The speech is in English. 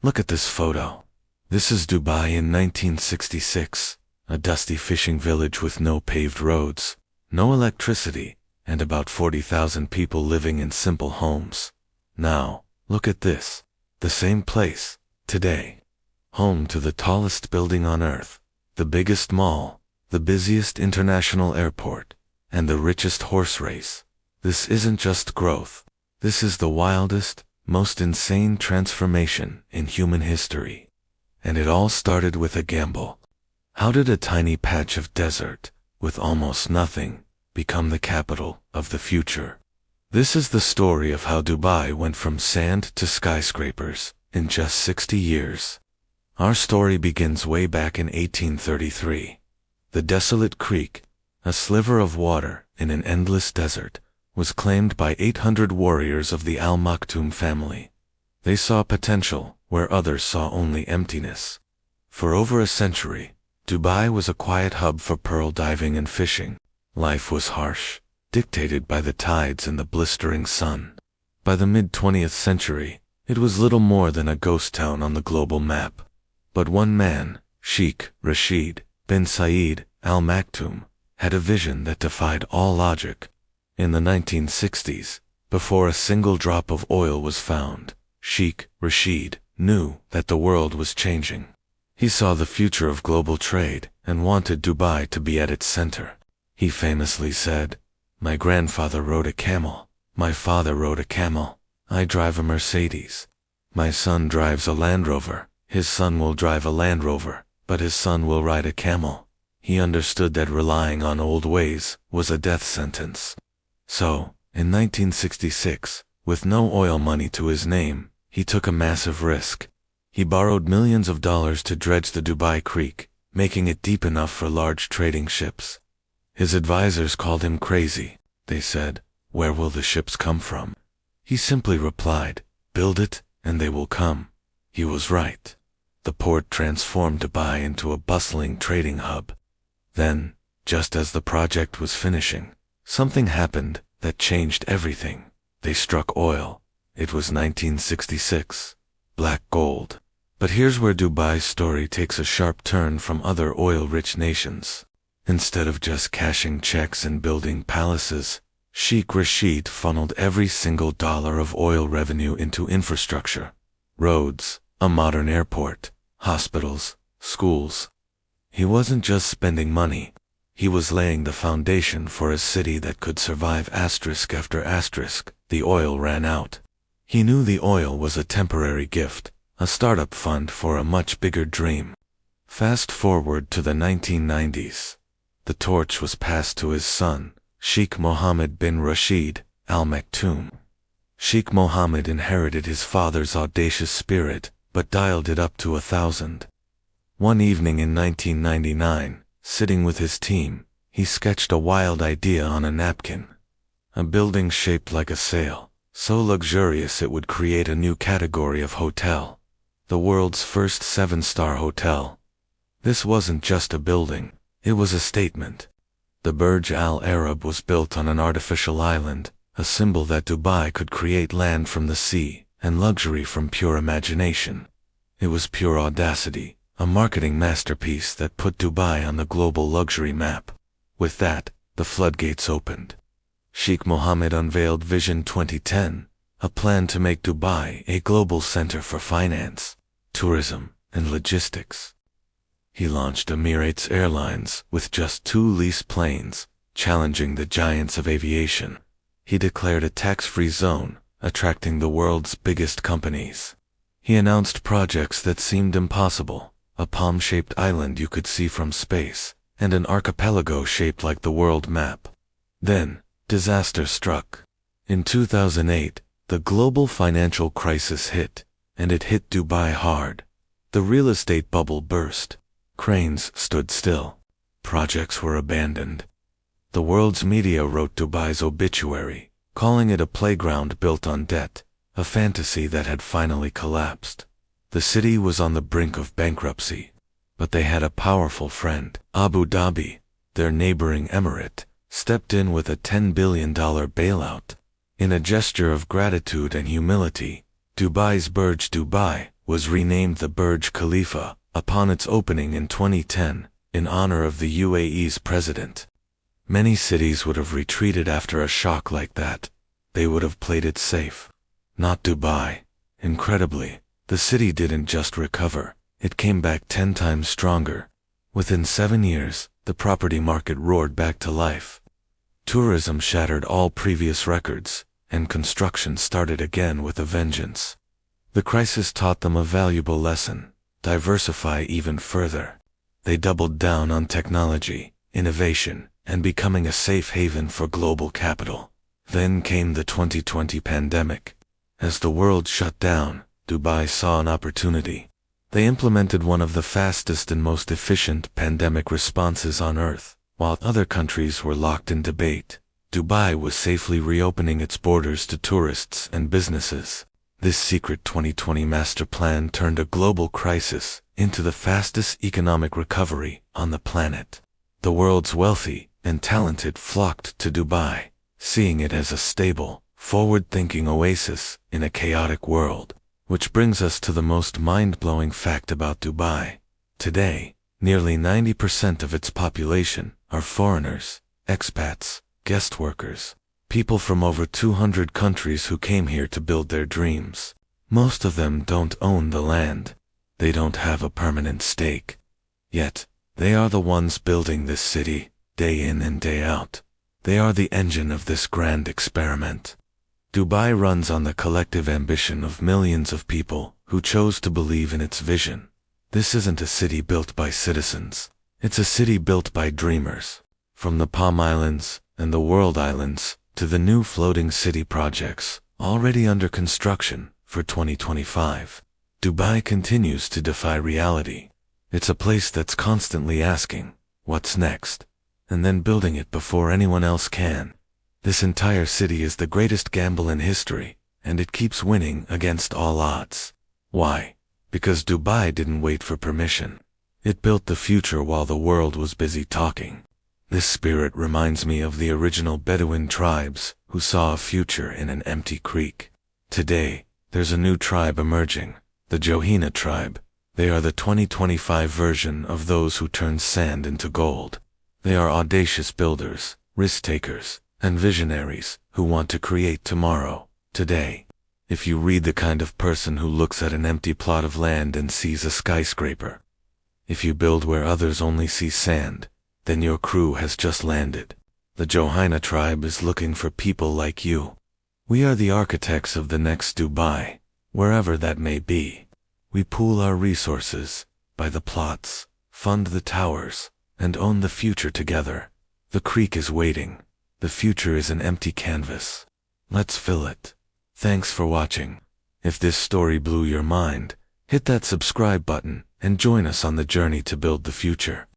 Look at this photo. This is Dubai in 1966, a dusty fishing village with no paved roads, no electricity, and about 40,000 people living in simple homes. Now, look at this. The same place, today. Home to the tallest building on earth, the biggest mall, the busiest international airport, and the richest horse race. This isn't just growth. This is the wildest, most insane transformation in human history. And it all started with a gamble. How did a tiny patch of desert, with almost nothing, become the capital of the future? This is the story of how Dubai went from sand to skyscrapers in just 60 years. Our story begins way back in 1833. The desolate creek, a sliver of water in an endless desert, was claimed by 800 warriors of the Al Maktoum family. They saw potential where others saw only emptiness. For over a century, Dubai was a quiet hub for pearl diving and fishing. Life was harsh, dictated by the tides and the blistering sun. By the mid-20th century, it was little more than a ghost town on the global map. But one man, Sheikh Rashid bin Saeed Al Maktoum, had a vision that defied all logic. In the 1960s, before a single drop of oil was found, Sheikh Rashid knew that the world was changing. He saw the future of global trade and wanted Dubai to be at its center. He famously said, "My grandfather rode a camel. My father rode a camel. I drive a Mercedes. My son drives a Land Rover. His son will drive a Land Rover, but his son will ride a camel." He understood that relying on old ways was a death sentence. So, in 1966, with no oil money to his name, he took a massive risk. He borrowed millions of dollars to dredge the Dubai Creek, making it deep enough for large trading ships. His advisors called him crazy. They said, "Where will the ships come from?" He simply replied, "Build it, and they will come." He was right. The port transformed Dubai into a bustling trading hub. Then, just as the project was finishing, something happened that changed everything. They struck oil. It was 1966. Black gold. But here's where Dubai's story takes a sharp turn from other oil-rich nations. Instead of just cashing checks and building palaces, Sheikh Rashid funneled every single dollar of oil revenue into infrastructure. Roads, a modern airport, hospitals, schools. He wasn't just spending money. He was laying the foundation for a city that could survive asterisk after asterisk. The oil ran out. He knew the oil was a temporary gift, a startup fund for a much bigger dream. Fast forward to the 1990s. The torch was passed to his son, Sheikh Mohammed bin Rashid Al Maktoum. Sheikh Mohammed inherited his father's audacious spirit, but dialed it up to 1,000. One evening in 1999, sitting with his team, he sketched a wild idea on a napkin. A building shaped like a sail, so luxurious it would create a new category of hotel. The world's first 7-star hotel. This wasn't just a building, it was a statement. The Burj Al Arab was built on an artificial island, a symbol that Dubai could create land from the sea and luxury from pure imagination. It was pure audacity, a marketing masterpiece that put Dubai on the global luxury map. With that, the floodgates opened. Sheikh Mohammed unveiled Vision 2010, a plan to make Dubai a global center for finance, tourism, and logistics. He launched Emirates Airlines with just 2 leased planes, challenging the giants of aviation. He declared a tax-free zone, attracting the world's biggest companies. He announced projects that seemed impossible, a palm-shaped island you could see from space, and an archipelago shaped like the world map. Then, disaster struck. In 2008, the global financial crisis hit, and it hit Dubai hard. The real estate bubble burst. Cranes stood still. Projects were abandoned. The world's media wrote Dubai's obituary, calling it a playground built on debt, a fantasy that had finally collapsed. The city was on the brink of bankruptcy, but they had a powerful friend. Abu Dhabi, their neighboring emirate, stepped in with a $10 billion bailout. In a gesture of gratitude and humility, Dubai's Burj Dubai was renamed the Burj Khalifa upon its opening in 2010 in honor of the UAE's president. Many cities would have retreated after a shock like that. They would have played it safe. Not Dubai. Incredibly, the city didn't just recover, it came back 10 times stronger. Within 7 years, the property market roared back to life. Tourism shattered all previous records, and construction started again with a vengeance. The crisis taught them a valuable lesson: diversify even further. They doubled down on technology, innovation, and becoming a safe haven for global capital. Then came the 2020 pandemic. As the world shut down, Dubai saw an opportunity. They implemented one of the fastest and most efficient pandemic responses on earth. While other countries were locked in debate, Dubai was safely reopening its borders to tourists and businesses. This secret 2020 master plan turned a global crisis into the fastest economic recovery on the planet. The world's wealthy and talented flocked to Dubai, seeing it as a stable, forward-thinking oasis in a chaotic world. Which brings us to the most mind-blowing fact about Dubai. Today, nearly 90% of its population are foreigners, expats, guest workers, people from over 200 countries who came here to build their dreams. Most of them don't own the land. They don't have a permanent stake. Yet, they are the ones building this city, day in and day out. They are the engine of this grand experiment. Dubai runs on the collective ambition of millions of people who chose to believe in its vision. This isn't a city built by citizens. It's a city built by dreamers. From the Palm Islands and the World Islands to the new floating city projects already under construction for 2025, Dubai continues to defy reality. It's a place that's constantly asking, what's next? And then building it before anyone else can. This entire city is the greatest gamble in history, and it keeps winning against all odds. Why? Because Dubai didn't wait for permission. It built the future while the world was busy talking. This spirit reminds me of the original Bedouin tribes who saw a future in an empty creek. Today, there's a new tribe emerging, the Johina tribe. They are the 2025 version of those who turn sand into gold. They are audacious builders, risk-takers, and visionaries who want to create tomorrow, today. If you read the kind of person who looks at an empty plot of land and sees a skyscraper. If you build where others only see sand, then your crew has just landed. The Johina tribe is looking for people like you. We are the architects of the next Dubai, wherever that may be. We pool our resources, buy the plots, fund the towers, and own the future together. The creek is waiting. The future is an empty canvas. Let's fill it. Thanks for watching. If this story blew your mind, hit that subscribe button and join us on the journey to build the future.